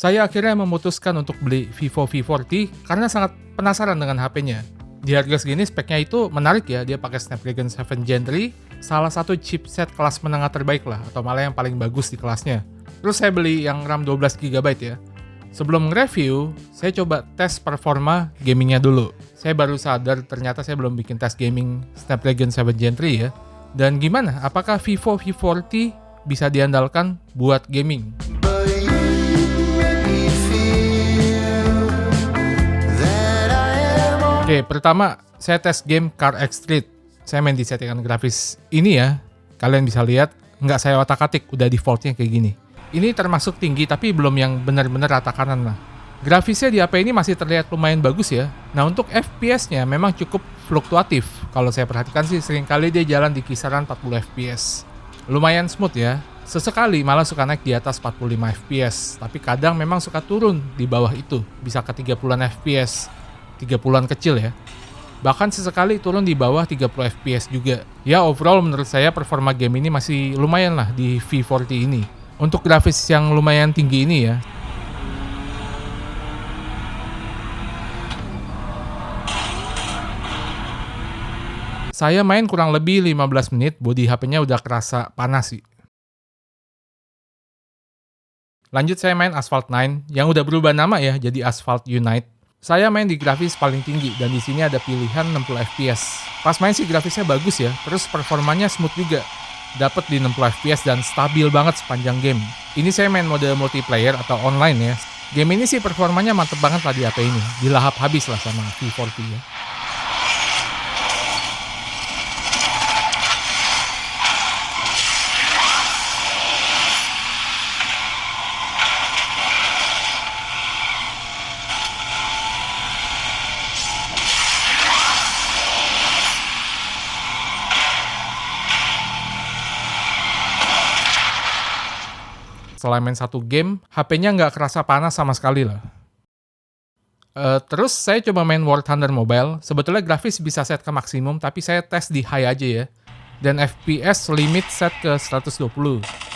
Saya akhirnya memutuskan untuk beli Vivo V40 karena sangat penasaran dengan HP-nya. Di harga segini speknya itu menarik ya, dia pakai Snapdragon 7 Gen 3, salah satu chipset kelas menengah terbaik lah, atau malah yang paling bagus di kelasnya. Terus saya beli yang RAM 12GB ya. Sebelum nge-review, saya coba tes performa gamingnya dulu. Saya baru sadar ternyata saya belum bikin tes gaming Snapdragon 7 Gen 3 ya. Dan gimana? Apakah Vivo V40 bisa diandalkan buat gaming? Oke, pertama saya tes game Car X Street. Saya main di settingan grafis ini ya. Kalian bisa lihat, nggak saya otak-atik, udah defaultnya kayak gini. Ini termasuk tinggi tapi belum yang benar-benar rata kanan lah. Grafisnya di HP ini masih terlihat lumayan bagus ya. Nah untuk FPS-nya memang cukup fluktuatif. Kalau saya perhatikan sih seringkali dia jalan di kisaran 40 FPS. Lumayan smooth ya. Sesekali malah suka naik di atas 45 FPS. Tapi kadang memang suka turun di bawah itu. Bisa ke 30-an FPS. 30-an kecil ya. Bahkan sesekali turun di bawah 30 FPS juga. Ya overall menurut saya performa game ini masih lumayan lah di V40 ini. Untuk grafis yang lumayan tinggi ini ya. Saya main kurang lebih 15 menit, bodi HP-nya udah kerasa panas sih. Lanjut saya main Asphalt 9 yang udah berubah nama ya jadi Asphalt Unite. Saya main di grafis paling tinggi dan di sini ada pilihan 60 FPS. Pas main sih grafisnya bagus ya, terus performanya smooth juga. Dapat di 60 FPS dan stabil banget sepanjang game. Ini saya main mode multiplayer atau online ya. Game ini sih performanya mantep banget lah di HP ini. Dilahap habis lah sama V40 ya. Setelah main satu game, HP-nya nggak kerasa panas sama sekali lah. Terus saya coba main War Thunder Mobile. Sebetulnya grafis bisa set ke maksimum, tapi saya tes di high aja ya. Dan FPS limit set ke 120.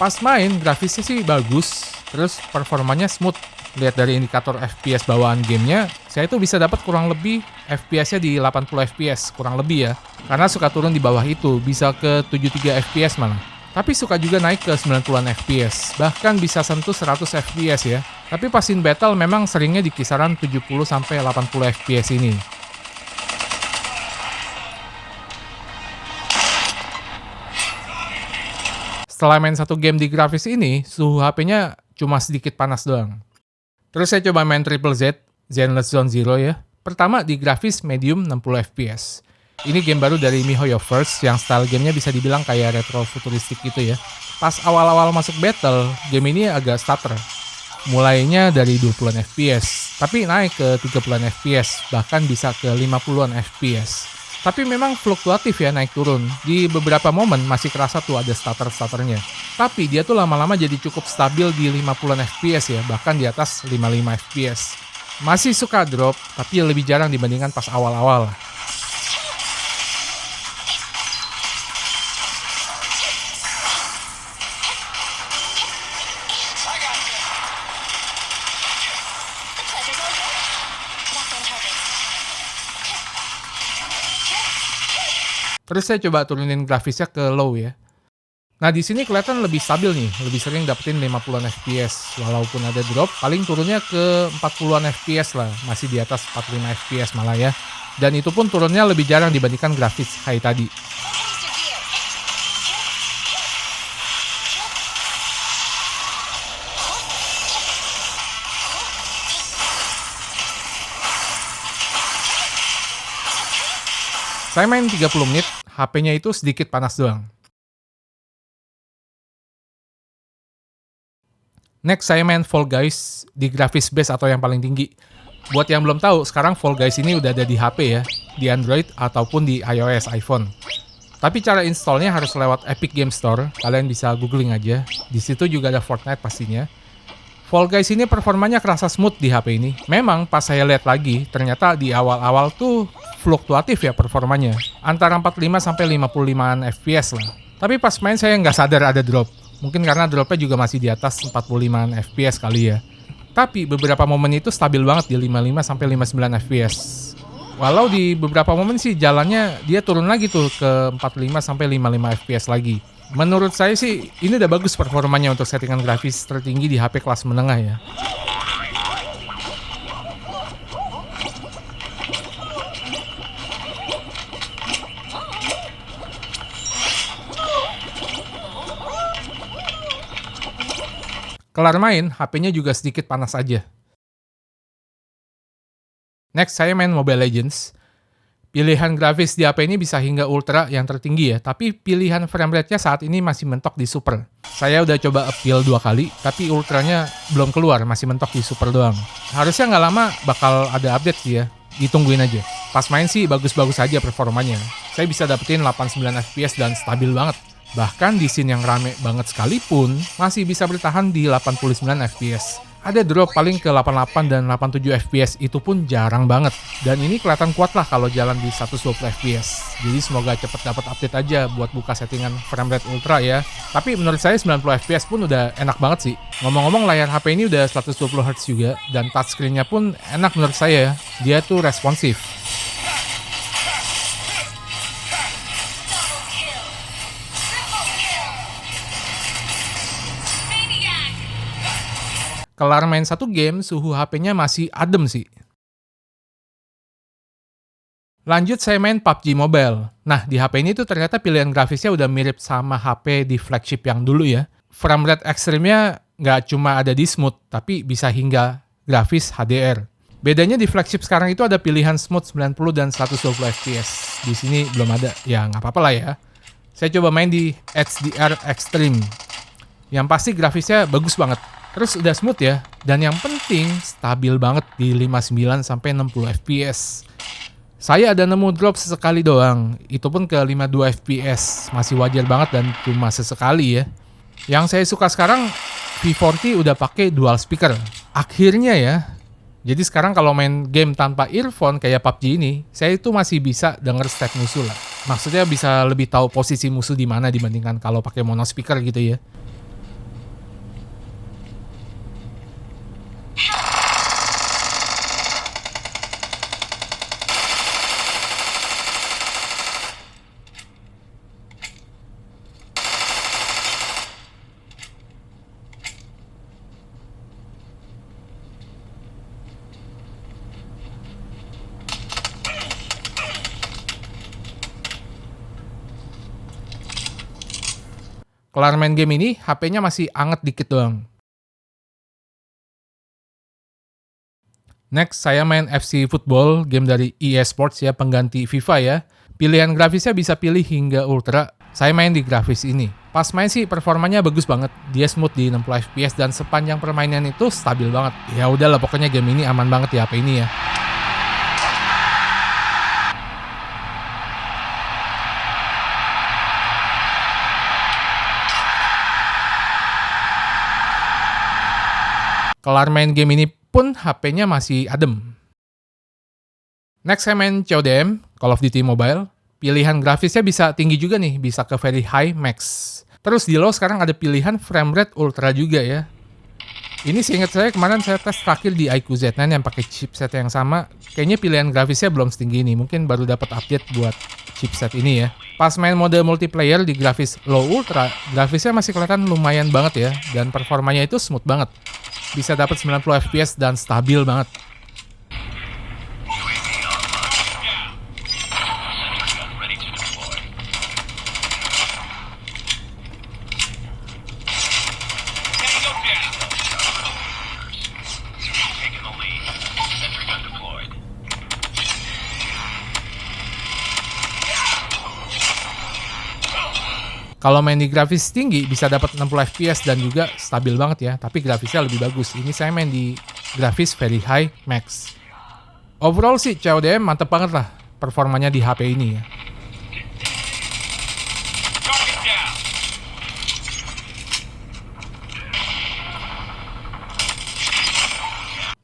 Pas main, grafisnya sih bagus, terus performanya smooth. Lihat dari indikator FPS bawaan gamenya, saya itu bisa dapat kurang lebih FPS-nya di 80 FPS, kurang lebih ya. Karena suka turun di bawah itu, bisa ke 73 FPS malah. Tapi suka juga naik ke 90-an FPS, bahkan bisa sentuh 100 FPS ya. Tapi pas in battle memang seringnya di kisaran 70-80 FPS ini. Setelah main satu game di grafis ini, suhu HP-nya cuma sedikit panas doang. Terus saya coba main Triple Z, Zenless Zone Zero ya. Pertama di grafis medium 60 FPS. Ini game baru dari miHoYo First yang style gamenya bisa dibilang kayak retro futuristik gitu ya. Pas awal-awal masuk battle, game ini agak stutter. Mulainya dari 20-an FPS, tapi naik ke 30-an FPS, bahkan bisa ke 50-an FPS. Tapi memang fluktuatif ya naik turun. Di beberapa momen masih kerasa tuh ada stutter-stutternya. Tapi dia tuh lama-lama jadi cukup stabil di 50-an FPS ya, bahkan di atas 55 FPS. Masih suka drop, tapi lebih jarang dibandingkan pas awal-awal. Terus saya coba turunin grafisnya ke low ya. Nah di sini kelihatan lebih stabil nih, lebih sering dapetin 50-an FPS. Walaupun ada drop, paling turunnya ke 40-an FPS lah, masih di atas 45 FPS malah ya. Dan itu pun turunnya lebih jarang dibandingkan grafis high tadi. Saya main 30 menit, HP-nya itu sedikit panas doang. Next, saya main Fall Guys di grafis base atau yang paling tinggi. Buat yang belum tahu, sekarang Fall Guys ini udah ada di HP ya, di Android ataupun di iOS, iPhone. Tapi cara installnya harus lewat Epic Game Store, kalian bisa googling aja. Di situ juga ada Fortnite pastinya. Fall Guys ini performanya kerasa smooth di HP ini. Memang pas saya lihat lagi, ternyata di awal-awal tuh fluktuatif ya performanya. Antara 45 sampai 55-an FPS lah. Tapi pas main saya nggak sadar ada drop. Mungkin karena dropnya juga masih di atas 45-an FPS kali ya. Tapi beberapa momen itu stabil banget di 55 sampai 59 fps. Walau di beberapa momen sih jalannya dia turun lagi tuh ke 45 sampai 55 fps lagi. Menurut saya sih ini udah bagus performanya untuk settingan grafis tertinggi di HP kelas menengah ya. Kelar main, HP-nya juga sedikit panas aja. Next, saya main Mobile Legends. Pilihan grafis di HP ini bisa hingga ultra yang tertinggi ya, tapi pilihan frame rate-nya saat ini masih mentok di super. Saya udah coba appeal 2 kali, tapi ultranya belum keluar, masih mentok di super doang. Harusnya nggak lama bakal ada update sih ya, ditungguin aja. Pas main sih bagus-bagus aja performanya. Saya bisa dapetin 89 fps dan stabil banget. Bahkan di scene yang rame banget sekalipun, masih bisa bertahan di 89 fps. Ada drop paling ke 88 dan 87 fps, itu pun jarang banget. Dan ini kelihatan kuat lah kalau jalan di 120 fps. Jadi semoga cepet dapat update aja buat buka settingan frame rate ultra ya. Tapi menurut saya 90 fps pun udah enak banget sih. Ngomong-ngomong layar HP ini udah 120 Hz juga, dan touchscreen-nya pun enak menurut saya. Dia tuh responsif. Kelar main satu game, suhu HP-nya masih adem sih. Lanjut saya main PUBG Mobile. Nah, di HP ini tuh ternyata pilihan grafisnya udah mirip sama HP di flagship yang dulu ya. Frame rate ekstrimnya nggak cuma ada di smooth, tapi bisa hingga grafis HDR. Bedanya di flagship sekarang itu ada pilihan smooth 90 dan 120 fps. Di sini belum ada, ya nggak apa-apa lah ya. Saya coba main di HDR Extreme. Yang pasti grafisnya bagus banget. Terus udah smooth ya, dan yang penting stabil banget di 59 sampai 60 fps. Saya ada nemu drop sesekali doang, itu pun ke 52 fps, masih wajar banget dan cuma sesekali ya. Yang saya suka sekarang, V40 udah pakai dual speaker. Akhirnya ya. Jadi sekarang kalau main game tanpa earphone kayak PUBG ini, saya itu masih bisa denger step musuh lah. Maksudnya bisa lebih tahu posisi musuh di mana dibandingkan kalau pakai mono speaker gitu ya. Kelar main game ini, HP-nya masih anget dikit doang. Next, saya main FC Football, game dari EA Sports ya, pengganti FIFA ya. Pilihan grafisnya bisa pilih hingga ultra. Saya main di grafis ini. Pas main sih performanya bagus banget. Dia smooth di 60 fps dan sepanjang permainan itu stabil banget. Ya udahlah, pokoknya game ini aman banget di HP ini ya. Kelar main game ini pun HP-nya masih adem. Next saya main CODM, Call of Duty Mobile. Pilihan grafisnya bisa tinggi juga nih, bisa ke Very High Max. Terus di low sekarang ada pilihan frame rate ultra juga ya. Ini seingat saya kemarin saya tes terakhir di iQOO Z9 yang pakai chipset yang sama. Kayaknya pilihan grafisnya belum setinggi ini, mungkin baru dapat update buat chipset ini ya. Pas main mode multiplayer di grafis low ultra, grafisnya masih kelihatan lumayan banget ya, dan performanya itu smooth banget. Bisa dapat 90 fps dan stabil banget. Kalau main di grafis tinggi bisa dapat 60 fps dan juga stabil banget ya, tapi grafisnya lebih bagus. Ini saya main di grafis Very High Max. Overall sih CODM mantep banget lah performanya di HP ini ya.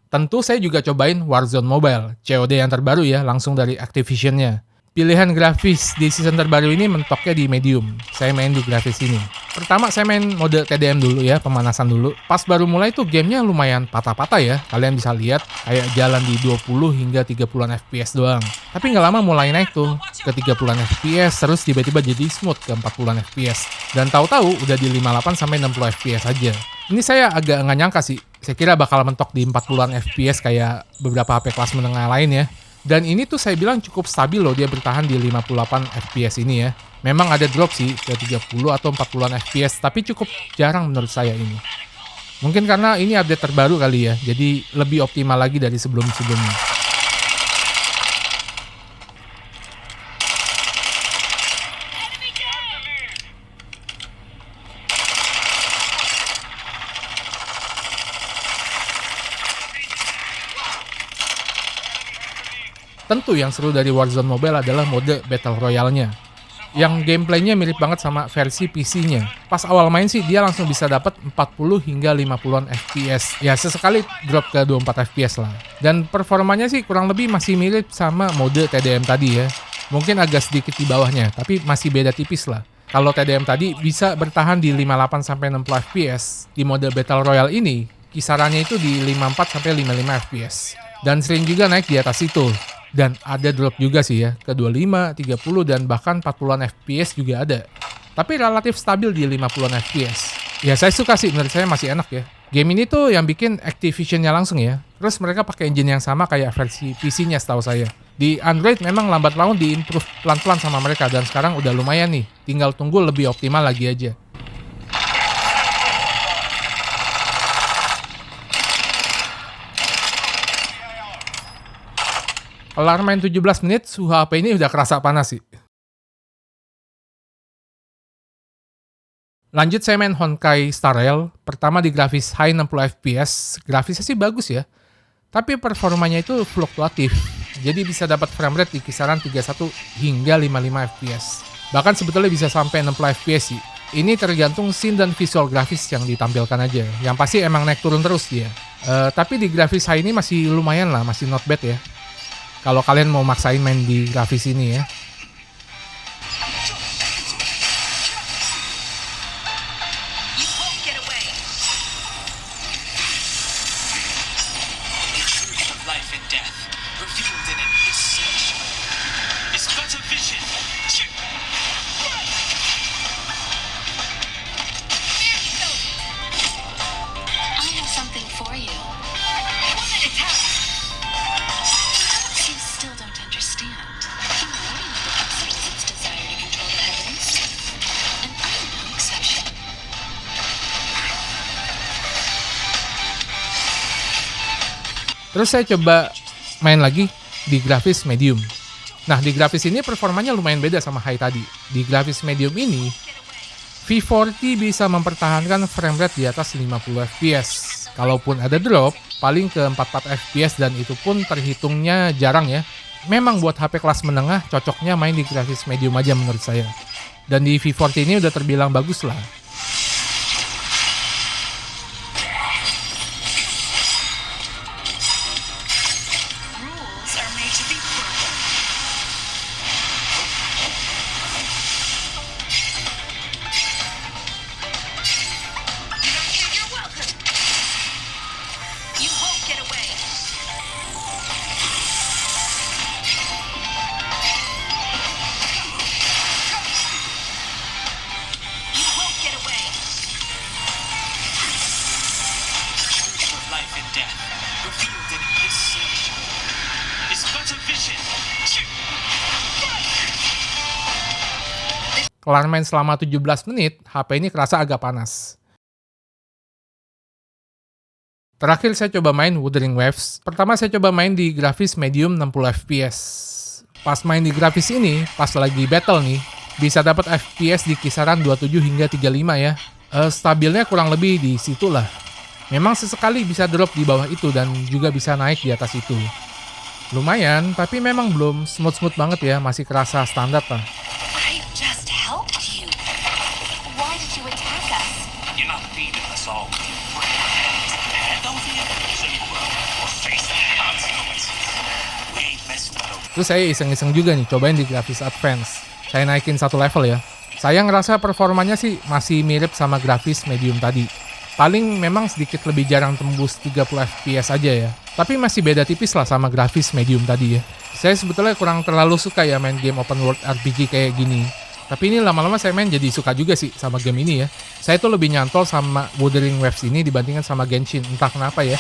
Tentu saya juga cobain Warzone Mobile, COD yang terbaru ya, langsung dari Activision-nya. Pilihan grafis di season terbaru ini mentoknya di medium. Saya main di grafis ini. Pertama saya main mode TDM dulu ya, pemanasan dulu. Pas baru mulai tuh gamenya lumayan patah-patah ya. Kalian bisa lihat kayak jalan di 20 hingga 30-an FPS doang. Tapi nggak lama mulai naik tuh ke 30-an FPS, terus tiba-tiba jadi smooth ke 40-an FPS. Dan tahu-tahu udah di 58 sampai 60 FPS aja. Ini saya agak nggak nyangka sih. Saya kira bakal mentok di 40-an FPS kayak beberapa HP kelas menengah lain ya. Dan ini tuh saya bilang cukup stabil loh, dia bertahan di 58 FPS ini ya. Memang ada drop sih ke 30 atau 40-an FPS, tapi cukup jarang menurut saya ini. Mungkin karena ini update terbaru kali ya, jadi lebih optimal lagi dari sebelum-sebelumnya. Tentu yang seru dari Warzone Mobile adalah mode Battle Royale-nya, yang gameplaynya mirip banget sama versi PC-nya. Pas awal main sih dia langsung bisa dapat 40 hingga 50-an FPS. Ya sesekali drop ke 24 FPS lah. Dan performanya sih kurang lebih masih mirip sama mode TDM tadi ya. Mungkin agak sedikit di bawahnya, tapi masih beda tipis lah. Kalau TDM tadi bisa bertahan di 58 sampai 60 FPS, di mode Battle Royale ini kisarannya itu di 54 sampai 55 FPS. Dan sering juga naik di atas itu. Dan ada drop juga sih ya, ke 25, 30, dan bahkan 40-an FPS juga ada. Tapi relatif stabil di 50-an FPS. Ya saya suka sih, menurut saya masih enak ya. Game ini tuh yang bikin Activision-nya langsung ya. Terus mereka pakai engine yang sama kayak versi PC-nya setahu saya. Di Android memang lambat laun di-improve pelan-pelan sama mereka, dan sekarang udah lumayan nih. Tinggal tunggu lebih optimal lagi aja. Kelar main 17 menit, suhu HP ini udah kerasa panas sih. Lanjut saya main Honkai Star Rail, pertama di grafis high 60 FPS, grafisnya sih bagus ya. Tapi performanya itu fluktuatif, jadi bisa dapat frame rate di kisaran 31 hingga 55 FPS. Bahkan sebetulnya bisa sampai 60 FPS sih. Ini tergantung scene dan visual grafis yang ditampilkan aja, yang pasti emang naik turun terus dia. Tapi di grafis high ini masih lumayan lah, masih not bad ya. Kalau kalian mau maksain main di grafis ini ya. Terus saya coba main lagi di grafis medium. Nah, di grafis ini performanya lumayan beda sama high tadi. Di grafis medium ini, V40 bisa mempertahankan frame rate di atas 50 FPS. Kalaupun ada drop, paling ke 44 FPS dan itu pun terhitungnya jarang ya. Memang buat HP kelas menengah cocoknya main di grafis medium aja menurut saya. Dan di V40 ini udah terbilang bagus lah. Kelar main selama 17 menit, HP ini kerasa agak panas. Terakhir saya coba main Wuthering Waves. Pertama saya coba main di grafis medium 60 FPS. Pas main di grafis ini, pas lagi battle nih, bisa dapat FPS di kisaran 27 hingga 35 ya. Stabilnya kurang lebih di situ lah. Memang sesekali bisa drop di bawah itu dan juga bisa naik di atas itu. Lumayan, tapi memang belum smooth-smooth banget ya, masih kerasa standar lah. Terus saya iseng-iseng juga nih cobain di grafis advance. Saya naikin satu level ya. Saya ngerasa performanya sih masih mirip sama grafis medium tadi. Paling memang sedikit lebih jarang tembus 30 fps aja ya. Tapi masih beda tipis lah sama grafis medium tadi ya. Saya sebetulnya kurang terlalu suka ya main game open world RPG kayak gini. Tapi ini lama-lama saya main jadi suka juga sih sama game ini ya. Saya tuh lebih nyantol sama Wuthering Waves ini dibandingkan sama Genshin, entah kenapa ya.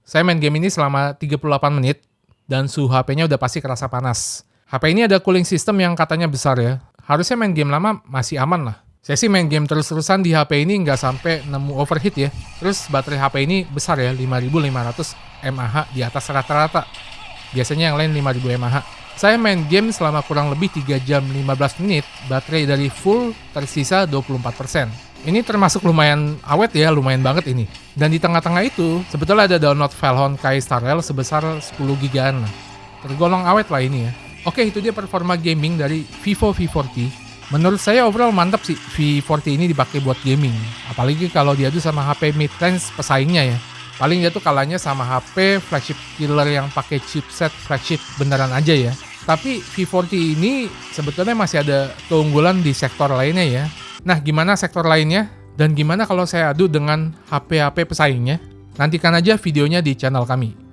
Saya main game ini selama 38 menit, dan suhu HP-nya udah pasti kerasa panas. HP ini ada cooling system yang katanya besar ya. Harusnya main game lama masih aman lah. Saya sih main game terus-terusan di HP ini nggak sampai nemu overheat ya. Terus baterai HP ini besar ya, 5500 mAh di atas rata-rata. Biasanya yang lain 5000 mAh. Saya main game selama kurang lebih 3 jam 15 menit, baterai dari full tersisa 24%. Ini termasuk lumayan awet ya, lumayan banget ini. Dan di tengah-tengah itu, sebetulnya ada download file Honkai Star Rail sebesar 10 gigaan lah. Tergolong awet lah ini ya. Oke, itu dia performa gaming dari Vivo V40. Menurut saya overall mantap sih V40 ini dipakai buat gaming. Apalagi kalau diadu sama HP mid-range pesaingnya ya. Paling dia tuh kalahnya sama HP flagship killer yang pakai chipset flagship beneran aja ya. Tapi V40 ini sebetulnya masih ada keunggulan di sektor lainnya ya. Nah, gimana sektor lainnya? Dan gimana kalau saya adu dengan HP-HP pesaingnya? Nantikan aja videonya di channel kami.